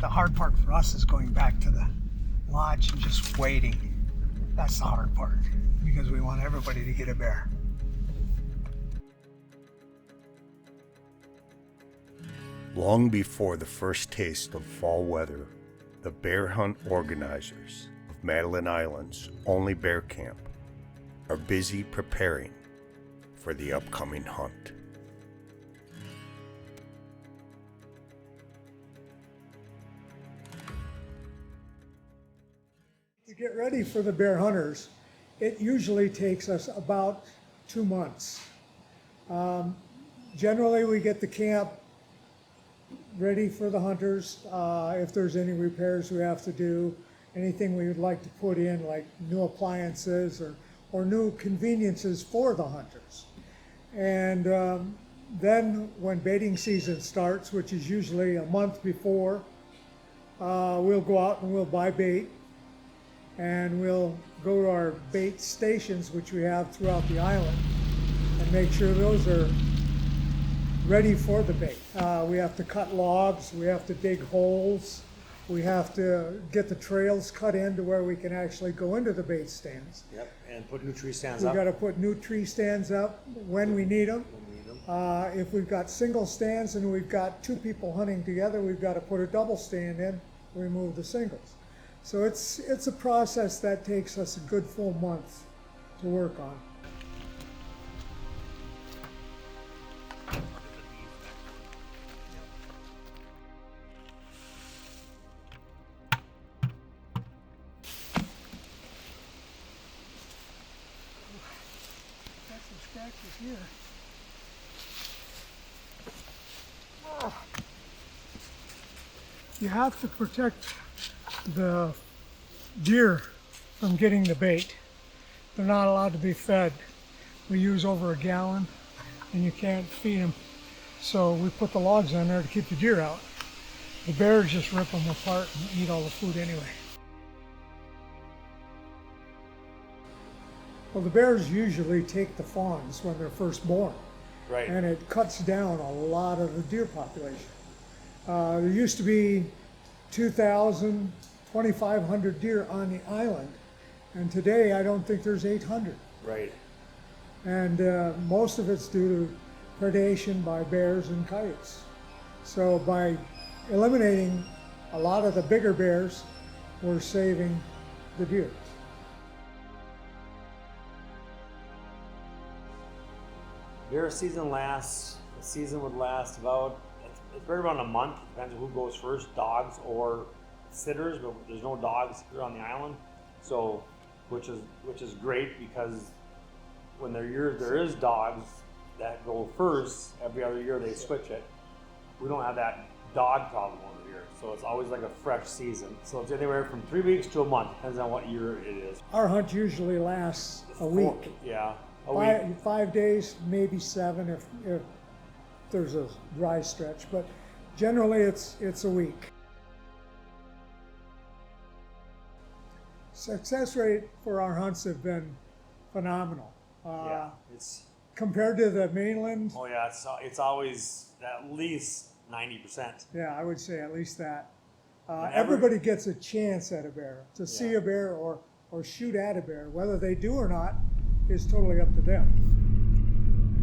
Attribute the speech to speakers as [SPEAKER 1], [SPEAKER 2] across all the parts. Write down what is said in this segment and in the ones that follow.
[SPEAKER 1] the hard part for us is going back to the lodge and just waiting. That's the hard part, because we want everybody to get a bear.
[SPEAKER 2] Long before the first taste of fall weather, the bear hunt organizers of Madeline Island's only bear camp are busy preparing for the upcoming hunt.
[SPEAKER 3] To get ready for the bear hunters, it usually takes us about 2 months. Generally, we get the camp ready for the hunters. If there's any repairs we have to do, anything we would like to put in, like new appliances or new conveniences for the hunters. And then when baiting season starts, which is usually a month before, we'll go out and we'll buy bait. And we'll go to our bait stations, which we have throughout the island, and make sure those are ready for the bait. We have to cut logs, we have to dig holes, we have to get the trails cut in to where we can actually go into the bait stands.
[SPEAKER 4] Yep, and put new tree stands
[SPEAKER 3] We've
[SPEAKER 4] up.
[SPEAKER 3] got to put new tree stands up when we need them. If we've got single stands and we've got 2 people hunting together, we've got to put a double stand in, remove the singles. So it's a process that takes us a good full month to work on.
[SPEAKER 1] Got some scratches here.
[SPEAKER 3] You have to protect the deer from getting the bait. They're not allowed to be fed. We use over a gallon and you can't feed them. So we put the logs on there to keep the deer out. The bears just rip them apart and eat all the food anyway. Well, the bears usually take the fawns when they're first born.
[SPEAKER 4] Right.
[SPEAKER 3] And it cuts down a lot of the deer population. There used to be 2,000, 2,500 deer on the island, and today I don't think there's 800.
[SPEAKER 4] Right.
[SPEAKER 3] And most of it's due to predation by bears and coyotes. So by eliminating a lot of the bigger bears, we're saving the deer.
[SPEAKER 4] Bear season lasts, the season would last about, it's right around a month, depends on who goes first, dogs or sitters, but there's no dogs here on the island. So, which is great, because when there is dogs that go first, every other year they switch it. We don't have that dog problem over here. So it's always like a fresh season. So it's anywhere from 3 weeks to a month, depends on what year it is.
[SPEAKER 3] Our hunt usually lasts a week.
[SPEAKER 4] Yeah, a week.
[SPEAKER 3] 5 days, maybe 7 if there's a dry stretch, but generally it's a week. Success rate for our hunts have been phenomenal.
[SPEAKER 4] Yeah, it's.
[SPEAKER 3] Compared to the mainland,
[SPEAKER 4] Oh yeah, it's always at least 90%.
[SPEAKER 3] yeah, I would say at least that.
[SPEAKER 4] Whenever-
[SPEAKER 3] Everybody gets a chance at a bear, to see
[SPEAKER 4] Yeah.
[SPEAKER 3] a bear or shoot at a bear. Whether they do or not is totally up to them.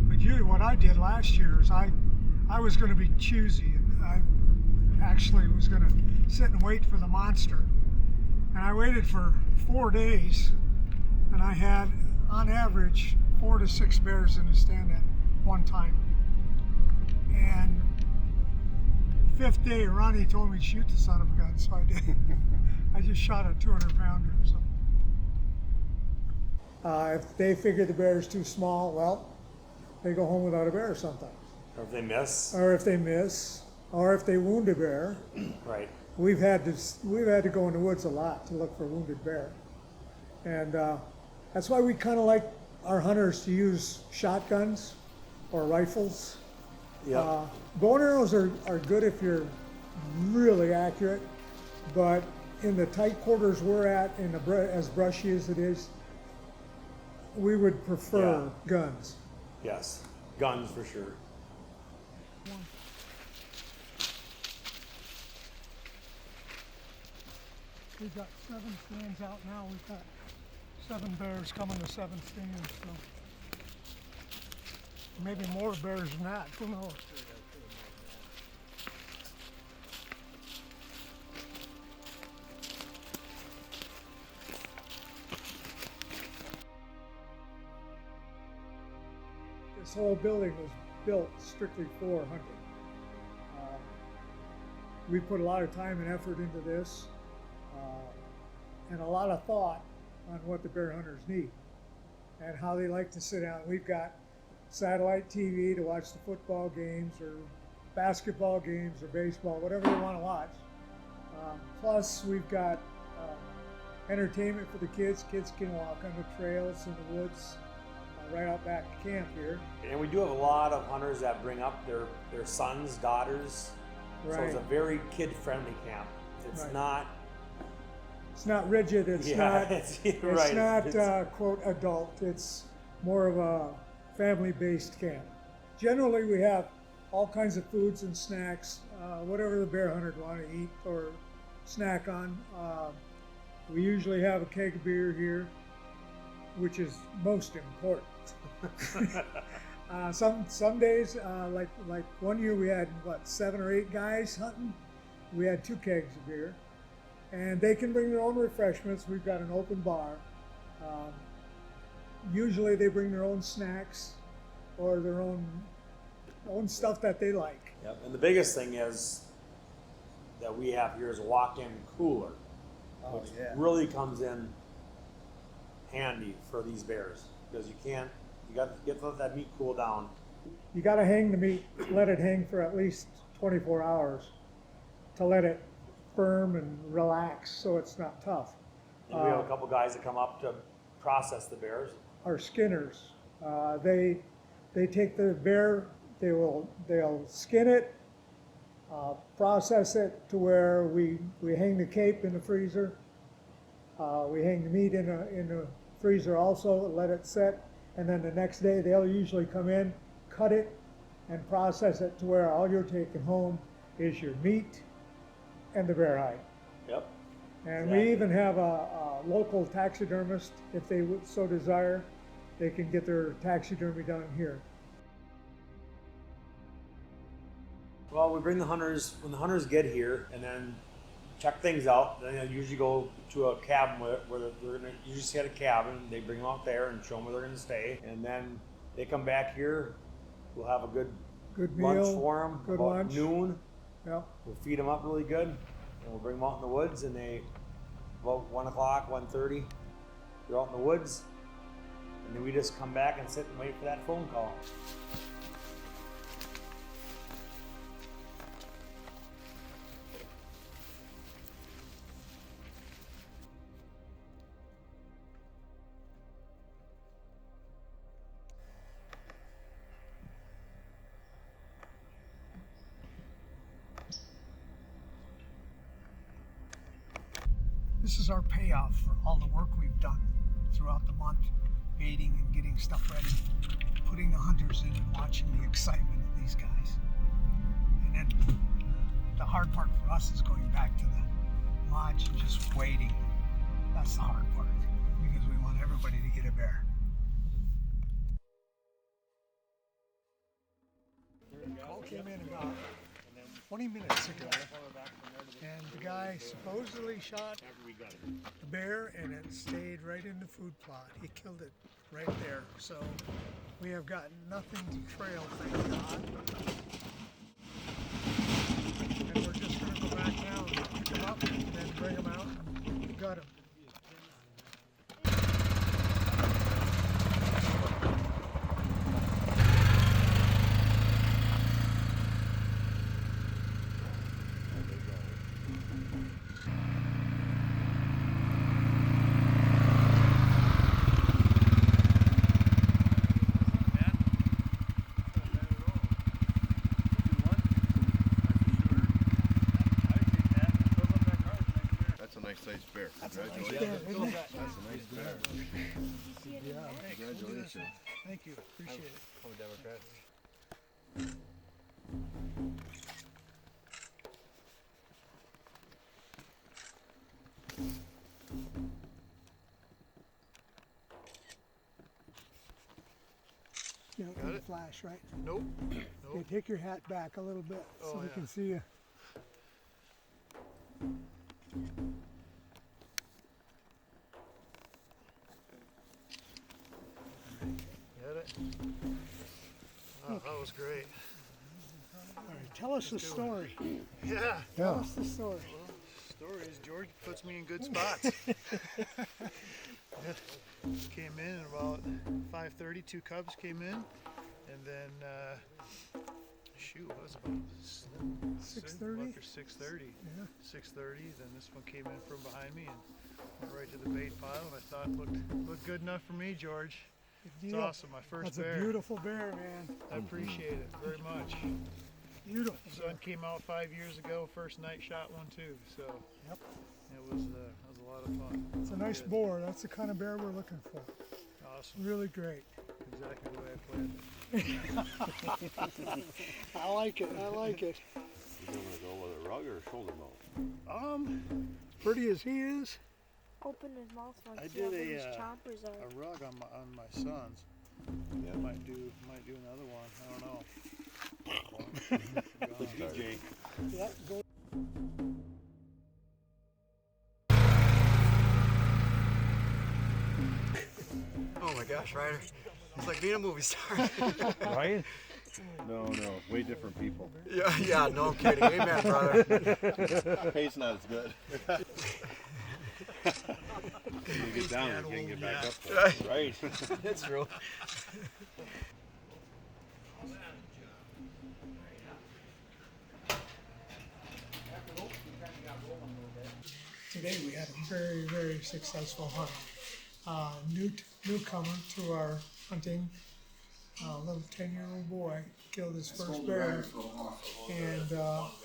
[SPEAKER 3] But usually what I did last year is I was going to be choosy, and I actually was going to sit and wait for the monster. And I waited for 4 days, and I had, on average, 4 to 6 bears in a stand at one time. And 5th day, Ronnie told me to shoot the son of a gun, so I did. I just shot a 200-pounder. So, if they figure the bear is too small, well, they go home without a bear sometimes.
[SPEAKER 4] Or if they miss.
[SPEAKER 3] Or if they miss, or if they wound a bear.
[SPEAKER 4] Right.
[SPEAKER 3] We've had to go in the woods a lot to look for wounded bear, and that's why we kind of like our hunters to use shotguns or rifles.
[SPEAKER 4] Yeah.
[SPEAKER 3] Bow and arrows are good if you're really accurate, but in the tight quarters we're at, as brushy as it is, we would prefer guns.
[SPEAKER 4] Yes. Guns for sure.
[SPEAKER 3] We've got 7 stands out now. We've got 7 bears coming to 7 stands, so maybe more bears than that. Who knows? This whole building was built strictly for hunting. We put a lot of time and effort into this, and a lot of thought on what the bear hunters need and how they like to sit down. We've got satellite TV to watch the football games or basketball games or baseball, whatever they want to watch. Plus, we've got entertainment for the kids. Kids can walk on the trails in the woods right out back to camp here.
[SPEAKER 4] And we do have a lot of hunters that bring up their sons, daughters.
[SPEAKER 3] Right.
[SPEAKER 4] So it's a very kid-friendly camp. It's
[SPEAKER 3] Right.
[SPEAKER 4] not.
[SPEAKER 3] It's not rigid. It's
[SPEAKER 4] Yeah,
[SPEAKER 3] not.
[SPEAKER 4] it's
[SPEAKER 3] It's
[SPEAKER 4] right.
[SPEAKER 3] not quote adult. It's more of a family-based camp. Generally, we have all kinds of foods and snacks, whatever the bear hunter would want to eat or snack on. We usually have a keg of beer here, which is most important. Some days, like one year we had 7 or 8 guys hunting. We had 2 kegs of beer, and they can bring their own refreshments. We've got an open bar. Usually they bring their own snacks or their own stuff that they like.
[SPEAKER 4] Yep. And the biggest thing is that we have here is a walk-in cooler, which really comes in handy for these bears because you got to get to let that meat cool down.
[SPEAKER 3] You got to hang the meat, let it hang for at least 24 hours to let it firm and relax so it's not tough.
[SPEAKER 4] And we have a couple guys that come up to process the bears.
[SPEAKER 3] Our skinners, they take the bear, they'll skin it, process it to where we hang the cape in the freezer. We hang the meat in the freezer also, let it set, and then the next day they'll usually come in, cut it, and process it to where all you're taking home is your meat and the bear hide.
[SPEAKER 4] Yep.
[SPEAKER 3] And
[SPEAKER 4] Exactly.
[SPEAKER 3] we even have a local taxidermist, if they would so desire, they can get their taxidermy done here.
[SPEAKER 4] Well, we bring the hunters, when the hunters get here and then check things out, then they'll usually go to a cabin where they're going to usually stay at a cabin. They bring them out there and show them where they're going to stay. And then they come back here. We'll have a good
[SPEAKER 3] meal,
[SPEAKER 4] lunch for them.
[SPEAKER 3] good
[SPEAKER 4] about
[SPEAKER 3] lunch.
[SPEAKER 4] noon.
[SPEAKER 3] Yep.
[SPEAKER 4] We'll feed them up really good. And we'll bring them out in the woods. And about 1 o'clock, 1:30, they're out in the woods. And then we just come back and sit and wait for that phone call.
[SPEAKER 1] This is our payoff for all the work we've done throughout the month, baiting and getting stuff ready, putting the hunters in and watching the excitement of these guys. And then the hard part for us is going back to the lodge and just waiting. That's the hard part because we want everybody to get a bear. Call came in about 20 minutes ago, and the guy supposedly shot the bear and it stayed right in the food plot. He killed it right there. So we have got nothing to trail, thank God. And we're just going to go back now and pick them up and then bring them out and gut them.
[SPEAKER 5] That's a nice sized bear.
[SPEAKER 1] That's a nice
[SPEAKER 5] Congratulations.
[SPEAKER 1] bear, isn't it?
[SPEAKER 5] That's a nice bear.
[SPEAKER 1] Yeah, thanks. We'll do this.
[SPEAKER 5] Congratulations.
[SPEAKER 1] Thank you. Appreciate it.
[SPEAKER 3] Can't
[SPEAKER 6] Got
[SPEAKER 3] see the
[SPEAKER 6] it?
[SPEAKER 3] flash, right?
[SPEAKER 6] Nope.
[SPEAKER 3] Okay,
[SPEAKER 6] Nope.
[SPEAKER 3] take your hat back a little bit so
[SPEAKER 6] Oh,
[SPEAKER 3] we
[SPEAKER 6] yeah.
[SPEAKER 3] can see you.
[SPEAKER 6] Got it? Oh, that was great.
[SPEAKER 3] All right, tell us the story.
[SPEAKER 6] Yeah.
[SPEAKER 3] Tell us the story.
[SPEAKER 6] Stories. George puts me in good spots. Yeah. Came in at about 5:30. 2 cubs came in, and then shoot, what was it, about
[SPEAKER 3] 6:30?
[SPEAKER 6] After 6:30.
[SPEAKER 3] Yeah.
[SPEAKER 6] 6:30. Then this one came in from behind me and went right to the bait pile. And I thought looked good enough for me, George.
[SPEAKER 3] Good
[SPEAKER 6] It's
[SPEAKER 3] deal.
[SPEAKER 6] awesome. My first
[SPEAKER 3] That's
[SPEAKER 6] bear.
[SPEAKER 3] a beautiful bear, man.
[SPEAKER 6] I appreciate it very much.
[SPEAKER 3] Beautiful.
[SPEAKER 6] Son came out 5 years ago. First night shot one too. So
[SPEAKER 3] Yep.
[SPEAKER 6] it was a lot of fun.
[SPEAKER 3] It's a nice
[SPEAKER 6] Good.
[SPEAKER 3] boar. That's the kind of bear we're looking for.
[SPEAKER 6] Awesome.
[SPEAKER 3] Really great.
[SPEAKER 6] Exactly the way I planned it.
[SPEAKER 3] I like it. I like it.
[SPEAKER 5] You gonna go with a rug or a shoulder mount?
[SPEAKER 3] Pretty as he is.
[SPEAKER 7] Open his mouth once.
[SPEAKER 6] I
[SPEAKER 7] See how
[SPEAKER 6] did
[SPEAKER 7] big his
[SPEAKER 6] a
[SPEAKER 7] chompers are.
[SPEAKER 6] rug on my son's.
[SPEAKER 5] Yeah.
[SPEAKER 6] Might do another one. I don't know.
[SPEAKER 5] Jake.
[SPEAKER 3] Yeah, go.
[SPEAKER 8] Oh my gosh, Ryder. It's like being a movie star.
[SPEAKER 5] Right? No, way different people.
[SPEAKER 8] yeah, no kidding. Amen, brother.
[SPEAKER 5] Pay's not as good. When you get down, you can't get back up there. Right.
[SPEAKER 8] It's true.
[SPEAKER 3] Today we had a very, very successful hunt. Newcomer to our hunting, a little 10-year-old boy killed his first bear, and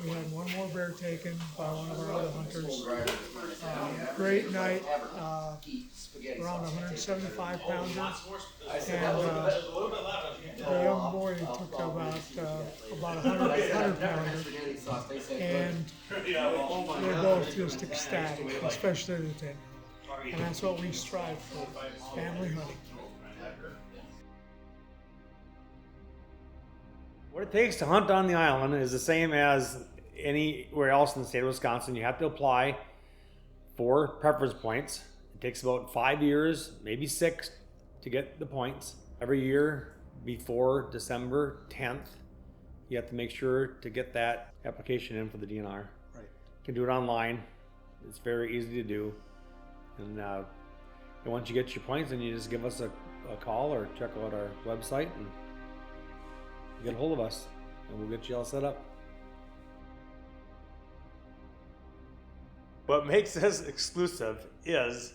[SPEAKER 3] we had one more bear taken by one of our other hunters. Great night, around 175 pounder, and the young boy took about 100 pounder, and they're both just ecstatic, especially the 10-year-old. And that's what we strive for, family hunting.
[SPEAKER 4] What it takes to hunt on the island is the same as anywhere else in the state of Wisconsin. You have to apply for preference points. It takes about 5 years, maybe 6, to get the points. Every year before December 10th, you have to make sure to get that application in for the DNR.
[SPEAKER 3] Right.
[SPEAKER 4] You can do it online. It's very easy to do. And once you get your points, then you just give us a call or check out our website and get a hold of us, and we'll get you all set up. What makes this exclusive is,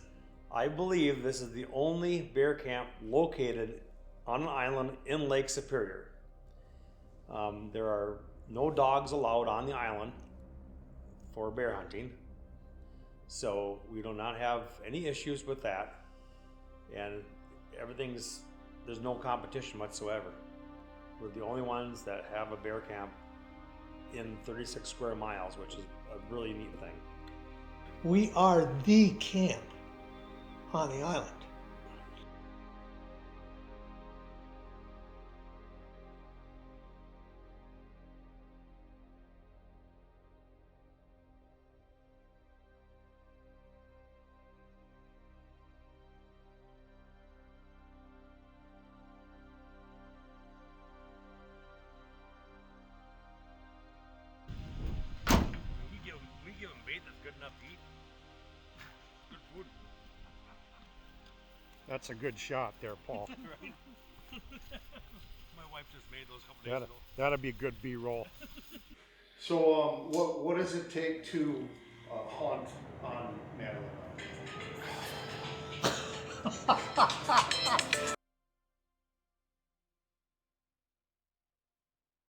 [SPEAKER 4] I believe this is the only bear camp located on an island in Lake Superior. There are no dogs allowed on the island for bear hunting. So we do not have any issues with that, and there's no competition whatsoever. We're the only ones that have a bear camp in 36 square miles, which is a really neat thing.
[SPEAKER 1] We are the camp on the island.
[SPEAKER 4] We give them bait that's good enough to eat. Good food.
[SPEAKER 9] That's a good shot there, Paul.
[SPEAKER 4] Right? My wife just made those a couple days ago.
[SPEAKER 9] That'll be good B-roll.
[SPEAKER 2] So, what does it take to hunt on Madeline Island?